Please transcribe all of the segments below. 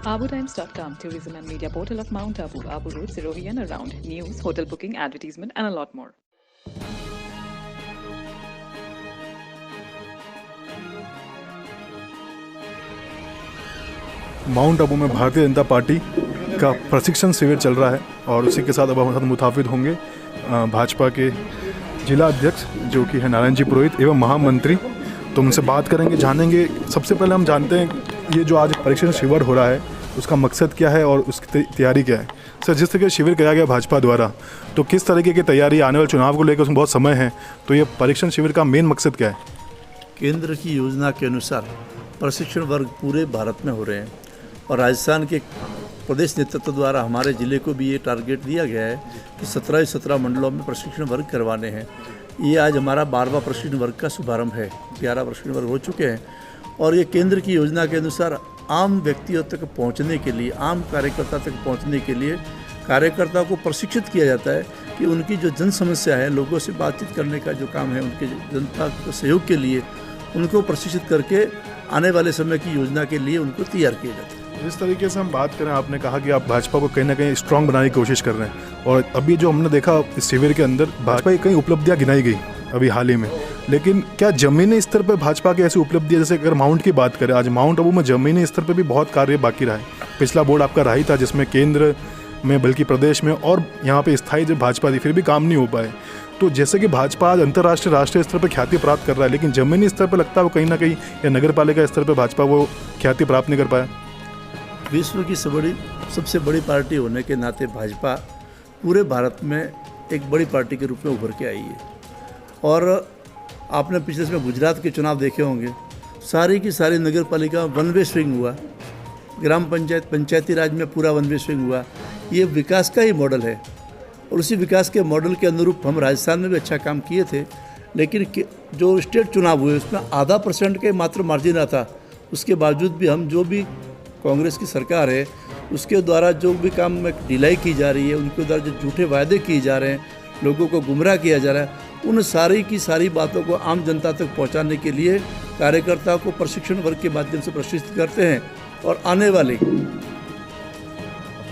AbuTimes.com, tourism and media portal of Mount Abu, Abu Road, Sirohi and around. News, hotel booking, advertisement and a lot more. Mount Abu में Bharatiya Janata party का प्रशिक्षण शिविर चल रहा है और उसी के साथ अब हमारे साथ मुताबिक होंगे भाजपा के जिला अध्यक्ष जो कि है नारायण जी पुरोहित एवं महामंत्री। तो उनसे बात करेंगे, जानेंगे। सबसे पहले हम जानते हैं ये जो आज प्रशिक्षण शिविर हो रहा है उसका मकसद क्या है और उसकी तैयारी क्या है। सर, जिस तरीके से शिविर किया गया भाजपा द्वारा, तो किस तरीके की तैयारी आने वाले चुनाव को लेकर उसमें बहुत समय है, तो ये परीक्षण शिविर का मेन मकसद क्या है? केंद्र की योजना के अनुसार प्रशिक्षण वर्ग पूरे भारत में हो रहे हैं और राजस्थान के प्रदेश नेतृत्व द्वारा हमारे ज़िले को भी ये टारगेट दिया गया है कि 17 मंडलों में प्रशिक्षण वर्ग करवाने हैं। ये आज हमारा 12वां प्रशिक्षण वर्ग का शुभारंभ है। 11 प्रशिक्षण वर्ग हो चुके हैं और ये केंद्र की योजना के अनुसार आम व्यक्तियों तक पहुंचने के लिए, आम कार्यकर्ता तक पहुंचने के लिए कार्यकर्ता को प्रशिक्षित किया जाता है कि उनकी जो जन समस्या है, लोगों से बातचीत करने का जो काम है, उनके जनता को सहयोग के लिए उनको प्रशिक्षित करके आने वाले समय की योजना के लिए उनको तैयार किया जाता है। जिस तरीके से हम बात करें, आपने कहा कि आप भाजपा को कहीं ना कहीं स्ट्रांग बनाने की कोशिश कर रहे हैं और अभी जो हमने देखा इस शिविर के अंदर भाजपा की कई उपलब्धियां गिनाई गई अभी हाल ही में, लेकिन क्या जमीनी स्तर पर भाजपा की ऐसी उपलब्धियां, जैसे अगर माउंट की बात करें, आज माउंट आबू में जमीनी स्तर पर भी बहुत कार्य बाकी रहा है। पिछला बोर्ड आपका रहा ही था जिसमें केंद्र में बल्कि प्रदेश में और यहाँ पे स्थायी जब भाजपा थी फिर भी काम नहीं हो पाए। तो जैसे कि भाजपा आज अंतर्राष्ट्रीय राष्ट्रीय स्तर पर ख्याति प्राप्त कर रहा है, लेकिन जमीनी स्तर पर लगता है वो कहीं ना कहीं या नगर पालिका स्तर पर भाजपा वो ख्याति प्राप्त नहीं कर पाया। विश्व की सबसे बड़ी पार्टी होने के नाते भाजपा पूरे भारत में एक बड़ी पार्टी के रूप में उभर के आई है। और आपने पिछले समय गुजरात के चुनाव देखे होंगे, सारी की सारी नगर पालिका वन वे स्विंग हुआ, ग्राम पंचायत पंचायती राज में पूरा वन वे स्विंग हुआ। ये विकास का ही मॉडल है और उसी विकास के मॉडल के अनुरूप हम राजस्थान में भी अच्छा काम किए थे, लेकिन जो स्टेट चुनाव हुए उसमें 0.5% के मात्र मार्जिन आता। उसके बावजूद भी हम जो भी कांग्रेस की सरकार है उसके द्वारा जो भी काम में ढिलाई की जा रही है, उनके द्वारा जो झूठे वायदे किए जा रहे हैं, लोगों को गुमराह किया जा रहा है, उन सारी की सारी बातों को आम जनता तक पहुंचाने के लिए कार्यकर्ताओं को प्रशिक्षण वर्ग के माध्यम से प्रशिक्षित करते हैं। और आने वाली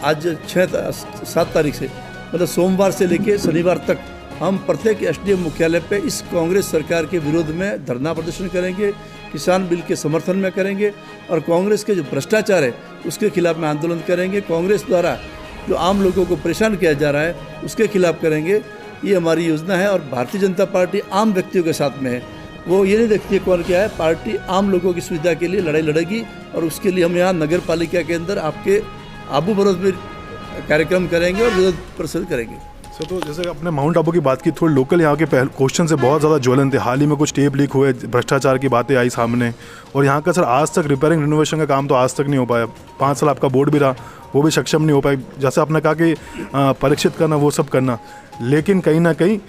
आज 7 तारीख से, मतलब सोमवार से लेकर शनिवार तक हम प्रत्येक एसडीएम मुख्यालय पे इस कांग्रेस सरकार के विरोध में धरना प्रदर्शन करेंगे, किसान बिल के समर्थन में करेंगे और कांग्रेस के जो भ्रष्टाचार है उसके खिलाफ में आंदोलन करेंगे। कांग्रेस द्वारा जो आम लोगों को परेशान किया जा रहा है उसके खिलाफ करेंगे। ये हमारी योजना है और भारतीय जनता पार्टी आम व्यक्तियों के साथ में है। वो ये नहीं देखती है कौन क्या है, पार्टी आम लोगों की सुविधा के लिए लड़ाई लड़ेगी और उसके लिए हम यहाँ नगर पालिका के अंदर आपके आबू बरोद में कार्यक्रम करेंगे और विरोध प्रदर्शन करेंगे। सर, तो जैसे आपने माउंट आबू की बात की, थोड़ी लोकल यहाँ के क्वेश्चन से बहुत ज़्यादा ज्वलन थे। हाल ही में कुछ टेप लीक हुए, भ्रष्टाचार की बातें आई सामने और यहाँ का सर आज तक रिपेयरिंग रिनोवेशन का काम तो आज तक नहीं हो पाया। 5 साल आपका बोर्ड भी रहा, वो भी सक्षम नहीं हो पाए। जैसे आपने कहा कि परीक्षित करना, वो सब करना, लेकिन कहीं ना कहीं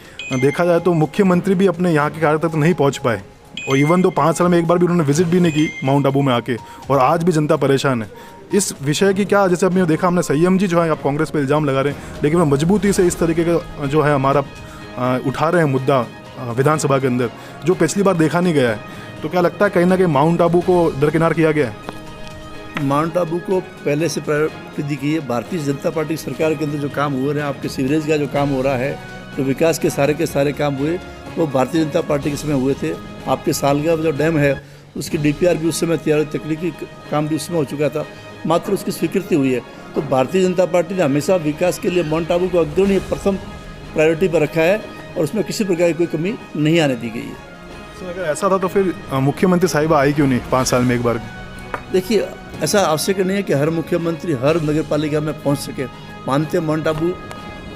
देखा जाए तो मुख्यमंत्री भी अपने यहाँ के कार्य तक नहीं पहुँच पाए और इवन तो 5 साल में एक बार भी उन्होंने विजिट भी नहीं की माउंट आबू में आके, और आज भी जनता परेशान है इस विषय की। क्या जैसे आपने देखा, हमने संयम जी जो है आप कांग्रेस पे इल्ज़ाम लगा रहे हैं, लेकिन वो मजबूती से इस तरीके का जो है हमारा उठा रहे हैं मुद्दा विधानसभा के अंदर, जो पिछली बार देखा नहीं गया है। तो क्या लगता है कहीं ना कहीं माउंट आबू को दरकिनार किया गया है? माउंट आबू को पहले से प्रायोरिटी की है। भारतीय जनता पार्टी सरकार के अंदर जो काम हुए हैं, आपके सीवरेज का जो काम हो रहा है, जो विकास के सारे काम हुए, वो भारतीय जनता पार्टी के समय हुए थे। आपके सालगांव जो डैम है उसकी डीपीआर भी उस समय तैयार, तकनीकी काम भी उसमें हो चुका था, मात्र उसकी स्वीकृति हुई है। तो भारतीय जनता पार्टी ने हमेशा विकास के लिए माउंट आबू को अग्रणी प्रथम प्रायोरिटी पर रखा है और उसमें किसी प्रकार की कोई कमी नहीं आने दी गई है। तो अगर ऐसा था तो फिर मुख्यमंत्री साहिबा आई क्यों नहीं 5 साल में एक बार? देखिए, ऐसा आवश्यक नहीं है कि हर मुख्यमंत्री हर नगर पालिका में पहुँच सके। मानते माउंट आबू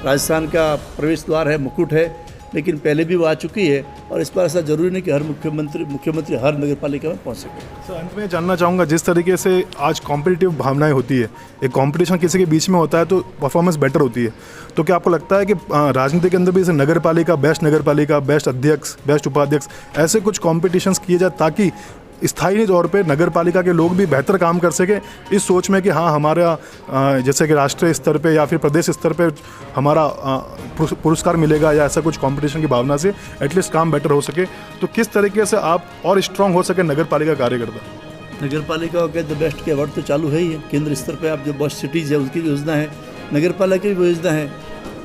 राजस्थान का प्रवेश द्वार है, मुकुट है, लेकिन पहले भी वो आ चुकी है और इस पर ऐसा जरूरी नहीं कि हर मुख्यमंत्री हर नगर पालिका में पहुंच सके। सर, अंत में जानना चाहूँगा, जिस तरीके से आज कॉम्पिटिटिव भावनाएं होती है, एक कंपटीशन किसी के बीच में होता है तो परफॉर्मेंस बेटर होती है, तो क्या आपको लगता है कि राजनीति के अंदर भी जैसे नगर पालिका, बेस्ट अध्यक्ष, बेस्ट उपाध्यक्ष, ऐसे कुछ कॉम्पिटिशन्स किए जाए ताकि स्थायी तौर पे नगर पालिका के लोग भी बेहतर काम कर सके, इस सोच में कि हाँ हमारा जैसे कि राष्ट्रीय स्तर पे या फिर प्रदेश स्तर पे हमारा पुरस्कार मिलेगा या ऐसा कुछ कंपटीशन की भावना से एटलीस्ट काम बेटर हो सके, तो किस तरीके से आप और स्ट्रांग हो सके नगर पालिका कार्यकर्ता? नगर पालिका के द बेस्ट के अवार्ड तो चालू है ही है। केंद्र स्तर पे आप जो बस सिटीज़ है उसकी योजना है, नगर पालिका की भी योजना है,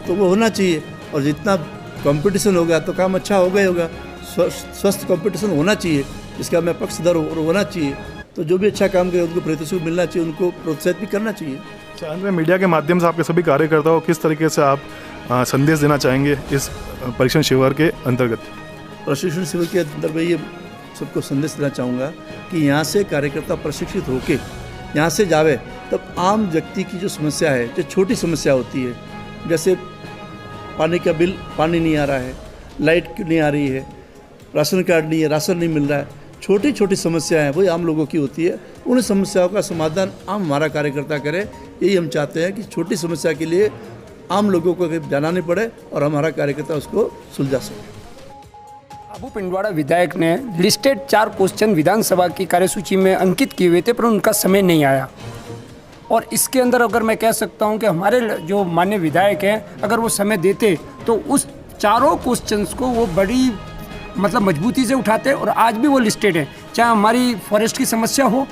तो वो होना चाहिए। और जितना कंपटीशन होगा तो काम अच्छा होगा ही होगा। स्वस्थ कंपटीशन होना चाहिए, इसका मैं पक्षधर होना चाहिए। तो जो भी अच्छा काम करे उनको प्रतिशत मिलना चाहिए, उनको प्रोत्साहित भी करना चाहिए। अंत में मीडिया के माध्यम से आपके सभी कार्यकर्ताओं को किस तरीके से आप संदेश देना चाहेंगे इस प्रशिक्षण शिविर के अंतर्गत? प्रशिक्षण शिविर के अंदर मैं ये सबको संदेश देना चाहूँगा कि यहाँ से कार्यकर्ता प्रशिक्षित होके यहाँ से जावे, तब आम व्यक्ति की जो समस्या है, जो छोटी समस्या होती है, जैसे पानी का बिल, पानी नहीं आ रहा है, लाइट क्यों नहीं आ रही है, राशन कार्ड नहीं है, राशन नहीं मिल रहा है, छोटी छोटी समस्याएं हैं, वही आम लोगों की होती है। उन समस्याओं का समाधान आम हमारा कार्यकर्ता करे, यही हम चाहते हैं कि छोटी समस्या के लिए आम लोगों को जाना नहीं पड़े और हमारा कार्यकर्ता उसको सुलझा सके। आबू पिंडवाड़ा विधायक ने लिस्टेड 4 क्वेश्चन विधानसभा की कार्यसूची में अंकित किए हुए थे, पर उनका समय नहीं आया। और इसके अंदर अगर मैं कह सकता हूं कि हमारे जो माननीय विधायक हैं, अगर वो समय देते तो उस चारों क्वेश्चंस को वो बड़ी मजबूती से उठाते, और आज भी वो लिस्टेड है। चाहे हमारी फॉरेस्ट की समस्या हो,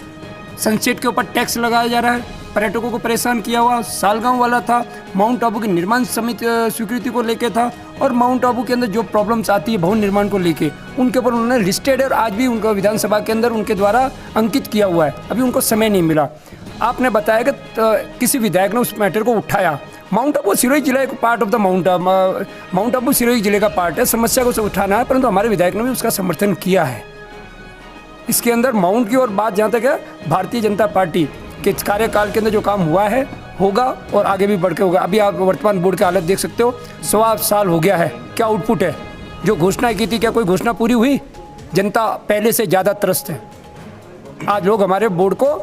सनसेट के ऊपर टैक्स लगाया जा रहा है, पर्यटकों को परेशान किया हुआ, सालगांव वाला था, माउंट आबू की निर्माण समिति स्वीकृति को लेके था, और माउंट आबू के अंदर जो प्रॉब्लम्स आती है भवन निर्माण को लेके, उनके ऊपर उन्होंने लिस्टेड है और आज भी उनका विधानसभा के अंदर उनके द्वारा अंकित किया हुआ है। अभी उनको समय नहीं मिला। आपने बताया कि किसी विधायक ने उस मैटर को उठाया। माउंट आबू सिरोही जिला एक part of the mount Abu Sirohi जिले का पार्ट है, समस्या को उठाना है, परंतु हमारे विधायक ने भी उसका समर्थन किया है। इसके अंदर माउंट की और बात जहाँ तक है, भारतीय जनता पार्टी के कार्यकाल के अंदर जो काम हुआ है, होगा और आगे भी बढ़ के होगा। अभी आप वर्तमान बोर्ड की हालत देख सकते हो, 1.25 साल हो गया है, क्या आउटपुट है? जो घोषणा की थी, क्या कोई घोषणा पूरी हुई? जनता पहले से ज़्यादा त्रस्त है। आज लोग हमारे बोर्ड को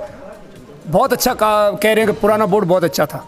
बहुत अच्छा कह रहे हैं कि पुराना बोर्ड बहुत अच्छा था।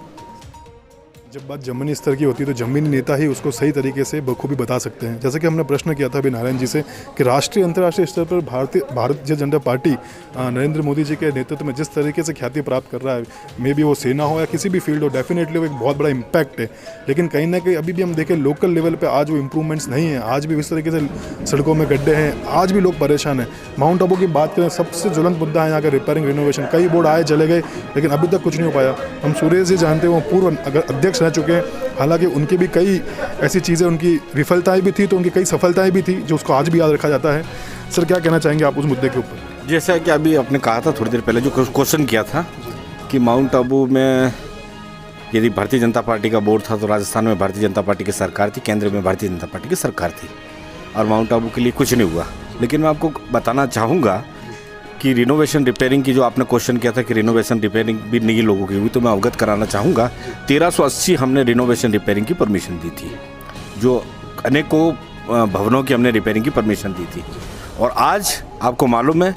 जब बात जमीनी स्तर की होती है तो जमीनी नेता ही उसको सही तरीके से बखूबी बता सकते हैं। जैसे कि हमने प्रश्न किया था अभी नारायण जी से कि राष्ट्रीय अंतर्राष्ट्रीय स्तर पर भारतीय जनता पार्टी नरेंद्र मोदी जी के नेतृत्व में जिस तरीके से ख्याति प्राप्त कर रहा है, मे बी वो सेना हो या किसी भी फील्ड हो, डेफिनेटली वो एक बहुत बड़ा इम्पैक्ट है। लेकिन कहीं ना कहीं अभी भी हम देखें लोकल लेवल पर आज वो इम्प्रूवमेंट्स नहीं है। आज भी इस तरीके से सड़कों में गड्ढे हैं, आज भी लोग परेशान हैं। माउंट आबू की बात करें, सबसे ज्वलंत मुद्दा है यहाँ का रिपेयरिंग रिनोवेशन। कई बोर्ड आए चले गए, लेकिन अभी तक कुछ नहीं हो पाया। हम सुरेश जी जानते हैं, वो पूर्व अध्यक्ष रह चुके हैं, हालांकि उनकी भी कई ऐसी चीज़ें, उनकी विफलताएं भी थी तो उनकी कई सफलताएं भी थी, जो उसको आज भी याद रखा जाता है। सर, क्या कहना चाहेंगे आप उस मुद्दे के ऊपर? जैसा कि अभी आपने कहा था थोड़ी देर पहले, जो क्वेश्चन किया था कि माउंट आबू में यदि भारतीय जनता पार्टी का बोर्ड था तो राजस्थान में भारतीय जनता पार्टी की सरकार थी, केंद्र में भारतीय जनता पार्टी की सरकार थी, और माउंट आबू के लिए कुछ नहीं हुआ। लेकिन मैं आपको बताना चाहूँगा कि रिनोवेशन रिपेयरिंग की जो आपने क्वेश्चन किया था कि रिनोवेशन रिपेयरिंग भी नहीं लोगों की हुई, तो मैं अवगत कराना चाहूँगा 1380 हमने रिनोवेशन रिपेयरिंग की परमिशन दी थी, जो अनेकों भवनों की हमने रिपेयरिंग की परमिशन दी थी। और आज आपको मालूम है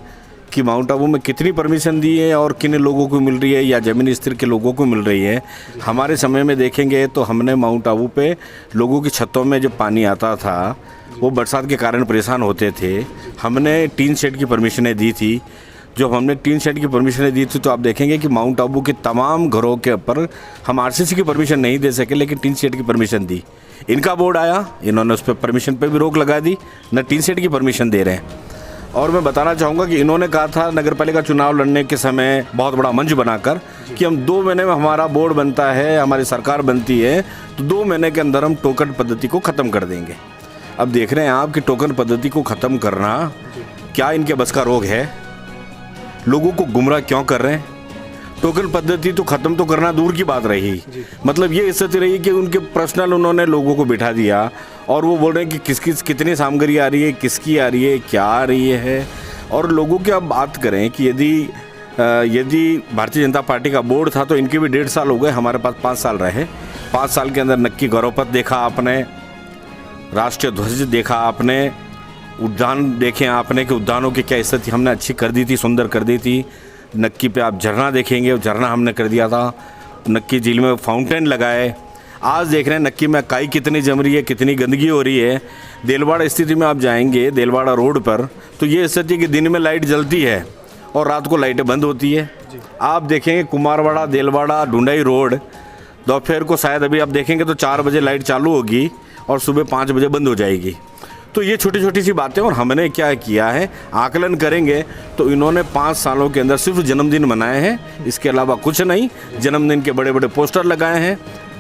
कि माउंट आबू में कितनी परमिशन दी है और किन लोगों को मिल रही है या ज़मीनी स्तर के लोगों को मिल रही है। हमारे समय में देखेंगे तो हमने माउंट आबू पे लोगों की छतों में जब पानी आता था, वो बरसात के कारण परेशान होते थे, हमने टीन शेड की परमिशनें दी थी। जब हमने टीन शेड की परमिशनें दी थी तो आप देखेंगे कि माउंट आबू के तमाम घरों के ऊपर हम आरसीसी की परमिशन नहीं दे सके, लेकिन टीन शेड की परमिशन दी। इनका बोर्ड आया, इन्होंने उस पर परमिशन पे भी रोक लगा दी, न टीन शेड की परमिशन दे रहे हैं। और मैं बताना चाहूँगा कि इन्होंने कहा था नगर पालिका चुनाव लड़ने के समय बहुत बड़ा मंच बनाकर कि हम 2 महीने में हमारा बोर्ड बनता है, हमारी सरकार बनती है, तो 2 महीने के अंदर हम टोकन पद्धति को ख़त्म कर देंगे। अब देख रहे हैं आप कि टोकन पद्धति को ख़त्म करना क्या इनके बस का रोग है? लोगों को गुमराह क्यों कर रहे हैं? टोकन पद्धति तो ख़त्म तो करना दूर की बात रही, मतलब ये स्थिति रही कि उनके पर्सनल उन्होंने लोगों को बिठा दिया और वो बोल रहे हैं कि कितनी सामग्री आ रही है, किसकी आ रही है, क्या आ रही है। और लोगों की अब बात करें कि यदि भारतीय जनता पार्टी का बोर्ड था तो इनके भी 1.5 साल हो गए, हमारे पास 5 साल रहे। 5 साल के अंदर नक्की गौरव पथ देखा आपने, राष्ट्रीय ध्वज देखा आपने, उद्यान देखे आपने कि उद्यानों की क्या स्थिति हमने अच्छी कर दी थी, सुंदर कर दी थी। नक्की पे आप झरना देखेंगे, झरना हमने कर दिया था। नक्की झील में फाउंटेन लगाए। आज देख रहे हैं नक्की में काई कितनी जम रही है, कितनी गंदगी हो रही है। देलवाड़ा स्थिति में आप जाएंगे, देलवाड़ा रोड पर, तो ये स्थिति कि दिन में लाइट जलती है और रात को लाइटें बंद होती है। आप देखेंगे कुमारवाड़ा, देलवाड़ा, ढूंढाई रोड, दोपहर को शायद अभी आप देखेंगे तो 4 बजे लाइट चालू होगी और सुबह 5 बजे बंद हो जाएगी। तो ये छोटी छोटी सी बातें, और हमने क्या किया है आकलन करेंगे तो इन्होंने 5 सालों के अंदर सिर्फ जन्मदिन मनाए हैं, इसके अलावा कुछ नहीं। जन्मदिन के बड़े बड़े पोस्टर लगाए हैं,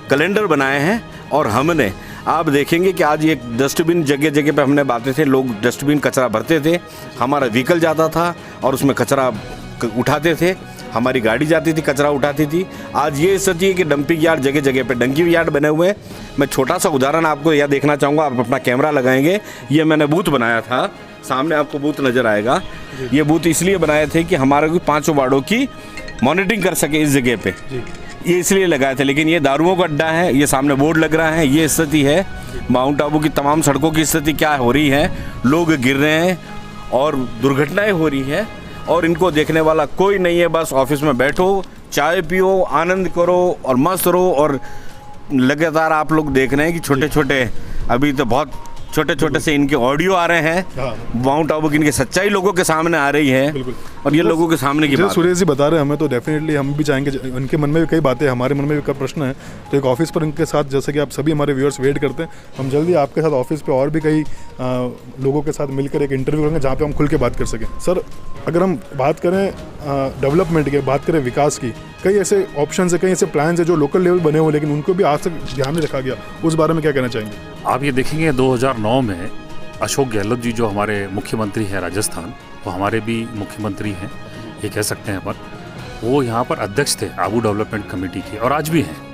कैलेंडर बनाए हैं, और हमने आप देखेंगे कि आज ये डस्टबिन जगह जगह पे हमने बातें थे, लोग डस्टबिन कचरा भरते थे, हमारा व्हीकल जाता था और उसमें कचरा उठाते थे, हमारी गाड़ी जाती थी कचरा उठाती थी। आज ये स्थिति है कि डंपिंग यार्ड जगह जगह पे डंकिंग यार्ड बने हुए हैं। मैं छोटा सा उदाहरण आपको यह देखना चाहूँगा, आप अपना कैमरा लगाएंगे, ये मैंने बूथ बनाया था, सामने आपको बूथ नज़र आएगा। ये बूथ इसलिए बनाए थे कि हमारे 5 वार्डों की मॉनिटरिंग कर सके इस जगह पे, ये इसलिए लगाए थे। लेकिन ये दारुओं का अड्डा है, ये सामने बोर्ड लग रहा है, ये स्थिति है। माउंट आबू की तमाम सड़कों की स्थिति क्या हो रही है, लोग गिर रहे हैं और दुर्घटनाएं हो रही है, और इनको देखने वाला कोई नहीं है। बस ऑफिस में बैठो, चाय पियो, आनंद करो और मस्त रहो। और लगातार आप लोग देख रहे हैं कि छोटे छोटे, अभी तो बहुत छोटे छोटे से इनके ऑडियो आ रहे हैं, माउंट आबू की इनकी सच्चाई लोगों के सामने आ रही है, और ये लोगों के सामने की बात सुरेश जी बता रहे हैं हमें, तो डेफिनेटली हम भी चाहेंगे, उनके मन में भी कई बातें, हमारे मन में भी कई प्रश्न है, तो एक ऑफिस पर इनके साथ, जैसे कि आप सभी हमारे व्यूअर्स वेट करते हैं, हम जल्दी आपके साथ ऑफिस पे और भी कई लोगों के साथ मिलकर एक इंटरव्यू करेंगे जहाँ पे हम खुल के बात कर सकें। सर, अगर हम बात करें डेवलपमेंट की, बात करें विकास की, कई ऐसे ऑप्शन है, कई ऐसे प्लान है जो लोकल लेवल बने हुए लेकिन उनको भी आज तक ध्यान में रखा गया, उस बारे में क्या कहना चाहेंगे? आप ये देखेंगे 2009 में अशोक गहलोत जी जो हमारे मुख्यमंत्री हैं राजस्थान, वो हमारे भी मुख्यमंत्री हैं ये कह सकते हैं, पर वो यहाँ पर अध्यक्ष थे आबू डेवलपमेंट कमेटी के, और आज भी हैं।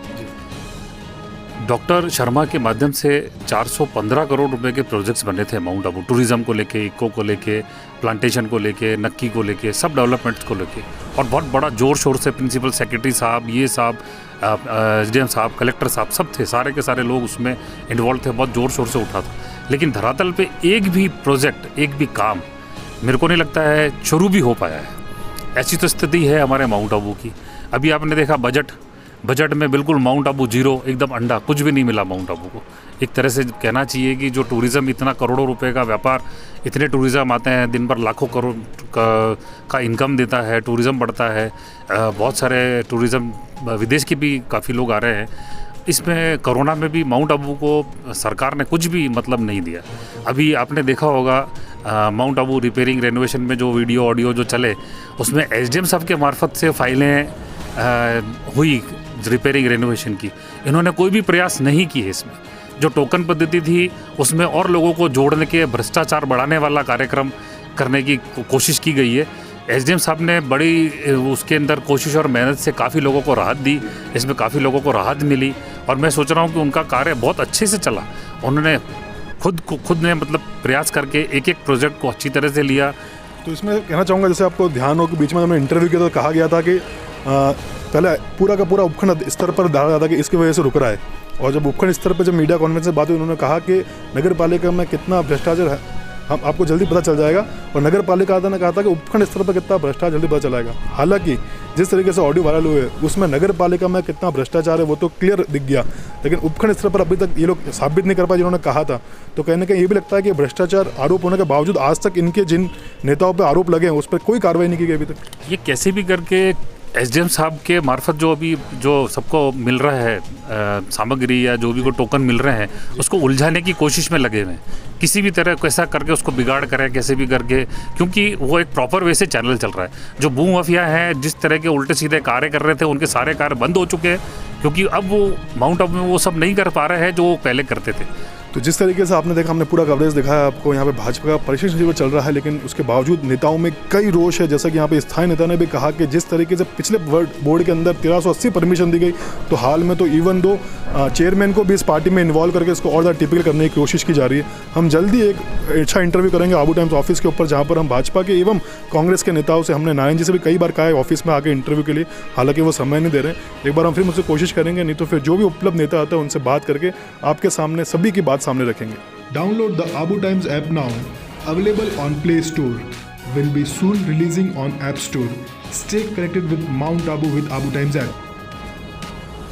डॉक्टर शर्मा के माध्यम से 415 करोड़ रुपए के प्रोजेक्ट्स बने थे माउंट आबू, टूरिज्म को लेके, इको को लेके, प्लांटेशन को लेके, नक्की को लेके, सब डेवलपमेंट्स को लेके, और बहुत बड़ा जोर शोर से प्रिंसिपल सेक्रेटरी साहब, ये साहब, SDM साहब, कलेक्टर साहब, सब थे, सारे के सारे लोग उसमें इन्वॉल्व थे, बहुत जोर शोर से उठा था। लेकिन धरातल पे एक भी प्रोजेक्ट, एक भी काम मेरे को नहीं लगता है शुरू भी हो पाया है। ऐसी तो स्थिति है हमारे माउंट आबू की। अभी आपने देखा बजट में बिल्कुल माउंट आबू जीरो, एकदम अंडा, कुछ भी नहीं मिला माउंट आबू को। एक तरह से कहना चाहिए कि जो टूरिज़्म, इतना करोड़ों रुपए का व्यापार, इतने टूरिज़्म आते हैं, दिन भर लाखों करोड़ का इनकम देता है, टूरिज़्म बढ़ता है, बहुत सारे टूरिज़्म विदेश के भी काफ़ी लोग आ रहे हैं। इसमें कोरोना में भी माउंट आबू को सरकार ने कुछ भी मतलब नहीं दिया। अभी आपने देखा होगा माउंट आबू रिपेयरिंग रेनोवेशन में जो वीडियो ऑडियो जो चले, उसमें SDM साहब के मार्फत से फाइलें हुई रिपेयरिंग रेनोवेशन की। इन्होंने कोई भी प्रयास नहीं किए इसमें। जो टोकन पद्धति थी उसमें और लोगों को जोड़ने के, भ्रष्टाचार बढ़ाने वाला कार्यक्रम करने की कोशिश की गई है। SDM साहब ने बड़ी उसके अंदर कोशिश और मेहनत से काफ़ी लोगों को राहत दी, इसमें काफ़ी लोगों को राहत मिली, और मैं सोच रहा हूँ कि उनका कार्य बहुत अच्छे से चला। उन्होंने खुद ने मतलब प्रयास करके एक एक प्रोजेक्ट को अच्छी तरह से लिया। तो इसमें कहना चाहूँगा, जैसे आपको ध्यान हो कि बीच में हमने इंटरव्यू किया तो कहा गया था कि पहले पूरा का पूरा उपखंड स्तर पर डाला गया था कि इसकी वजह से रुक रहा है, और जब उपखंड स्तर पर जब मीडिया कॉन्फ्रेंस में बात हुई, उन्होंने कहा कि नगर पालिका में कितना भ्रष्टाचार है हम आपको जल्दी पता चल जाएगा, और नगर पालिका ने कहा था कि उपखंड स्तर पर कितना भ्रष्टाचार जल्दी पता चलाएगा। हालांकि जिस तरीके से ऑडियो वायरल हुए उसमें नगर पालिका में कितना भ्रष्टाचार है वो तो क्लियर दिख गया, लेकिन उपखंड स्तर पर अभी तक ये लोग साबित नहीं कर पाए जिन्होंने कहा था। तो कहीं ना कहीं ये भी लगता है कि भ्रष्टाचार आरोप होने के बावजूद आज तक इनके जिन नेताओं पर आरोप लगे हैं उस पर कोई कार्रवाई नहीं की गई अभी तक। ये कैसे भी करके SDM साहब के मार्फत जो अभी जो सबको मिल रहा है सामग्री या जो भी को टोकन मिल रहे हैं, उसको उलझाने की कोशिश में लगे हुए हैं, किसी भी तरह कैसा करके उसको बिगाड़ करें, कैसे भी करके, क्योंकि वो एक प्रॉपर वे से चैनल चल रहा है। जो भू माफिया हैं, जिस तरह के उल्टे सीधे कार्य कर रहे थे, उनके सारे कार्य बंद हो चुके हैं, क्योंकि अब वो माउंट आबू में वो सब नहीं कर पा रहे हैं जो वो पहले करते थे। तो जिस तरीके से आपने देखा, हमने पूरा कवरेज दिखाया आपको, यहाँ पे भाजपा का परिशिष्ट शिविर चल रहा है, लेकिन उसके बावजूद नेताओं में कई रोष है। जैसा कि यहाँ पे स्थानीय नेता ने भी कहा कि जिस तरीके से पिछले बोर्ड के अंदर 1380 परमिशन दी गई, तो हाल में तो इवन दो चेयरमैन को भी इस पार्टी में इन्वॉल्व करके इसको और ज़्यादा टिपिकल करने की कोशिश की जा रही है। हम जल्दी एक अच्छा इंटरव्यू करेंगे आबू टाइम्स ऑफिस के ऊपर, जहाँ पर हम भाजपा के एवं कांग्रेस के नेताओं से, हमने नारायण जी से भी कई बार कहा है ऑफिस में आके इंटरव्यू के लिए, हालांकि वो समय नहीं दे रहे हैं। एक बार हम फिर मुझसे कोशिश करेंगे, नहीं तो फिर जो भी उपलब्ध नेता आता है उनसे बात करके आपके सामने सभी की बात सामने रखेंगे। Download the Abu Times app now. Available on Play Store. Will be soon releasing on App Store. Stay connected with Mount Abu with Abu Times app.